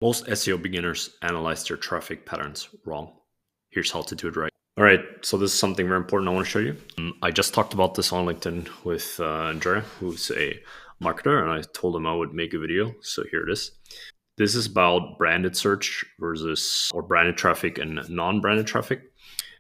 Most SEO beginners analyze their traffic patterns wrong. Here's how to do it right. All right, so this is something very important I want to show you. I just talked about this on LinkedIn with Andrea, who's a marketer, and I told him I would make a video. So here it is. This is about branded search versus or branded traffic and non-branded traffic.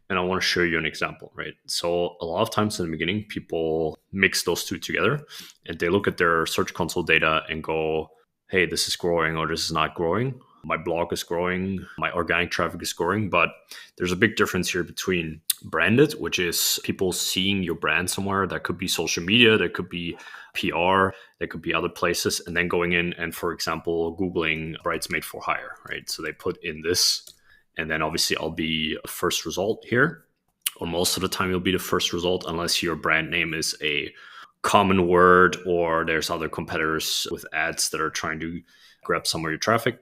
And I want to show you an example, right? So a lot of times in the beginning, people mix those two together and they look at their Search Console data and go, hey, this is growing or this is not growing. My blog is growing, my organic traffic is growing, but there's a big difference here between branded, which is people seeing your brand somewhere. That could be social media, that could be PR, that could be other places, and then going in and, for example, Googling bridesmaid for hire, right? So they put in this, and then obviously I'll be a first result here, or most of the time you'll be the first result unless your brand name is a common word or there's other competitors with ads that are trying to grab some of your traffic.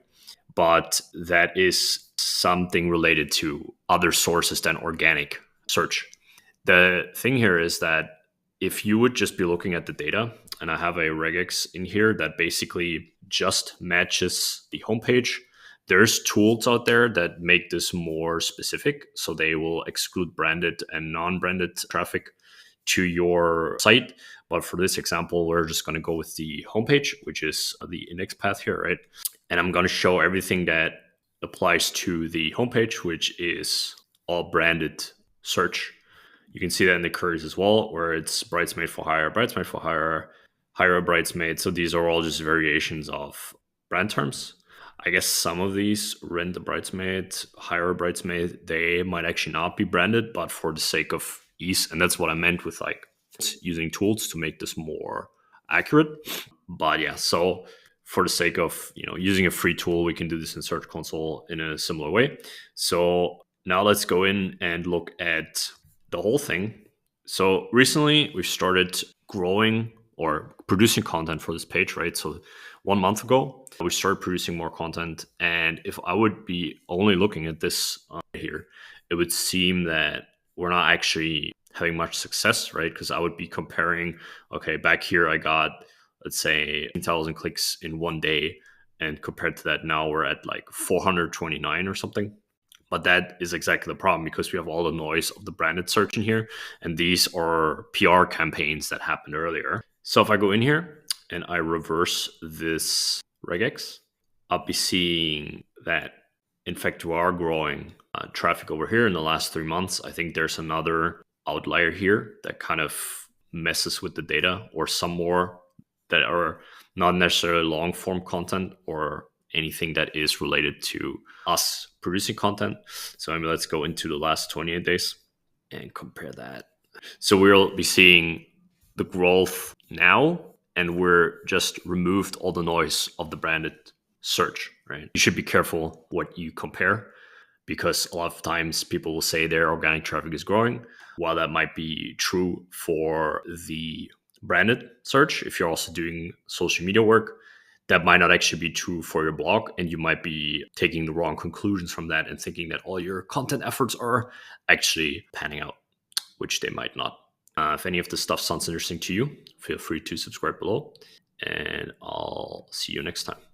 But that is something related to other sources than organic search. The thing here is that if you would just be looking at the data, and I have a regex in here that basically just matches the homepage, there's tools out there that make this more specific. So they will exclude branded and non-branded traffic to your site. But for this example, we're just going to go with the homepage, which is the index path here, right? And I'm going to show everything that applies to the homepage, which is all branded search. You can see that in the queries as well, where it's bridesmaid for hire, hire a bridesmaid. So these are all just variations of brand terms. I guess some of these, rent a bridesmaid, hire a bridesmaid, they might actually not be branded, but for the sake of ease, and that's what I meant with like using tools to make this more accurate. But yeah, so for the sake of using a free tool, we can do this in Search Console in a similar way. So now let's go in and look at the whole thing. So recently we've started growing or producing content for this page, right? So 1 month ago, we started producing more content. And if I would be only looking at this here, it would seem that we're not actually having much success, right? Because I would be comparing, okay, back here I got, let's say, 10,000 clicks in 1 day. And compared to that, now we're at like 429 or something. But that is exactly the problem because we have all the noise of the branded search in here. And these are PR campaigns that happened earlier. So if I go in here and I reverse this regex, I'll be seeing that, in fact, we are growing traffic over here in the last 3 months. I think there's another outlier here that kind of messes with the data, or some more that are not necessarily long form content or anything that is related to us producing content. So maybe let's go into the last 28 days and compare that. So we'll be seeing the growth now, and we're just removed all the noise of the branded search, right? You should be careful what you compare, because a lot of times people will say their organic traffic is growing. While that might be true for the branded search, if you're also doing social media work, that might not actually be true for your blog. And you might be taking the wrong conclusions from that and thinking that all your content efforts are actually panning out, which they might not. If any of this stuff sounds interesting to you, feel free to subscribe below, and I'll see you next time.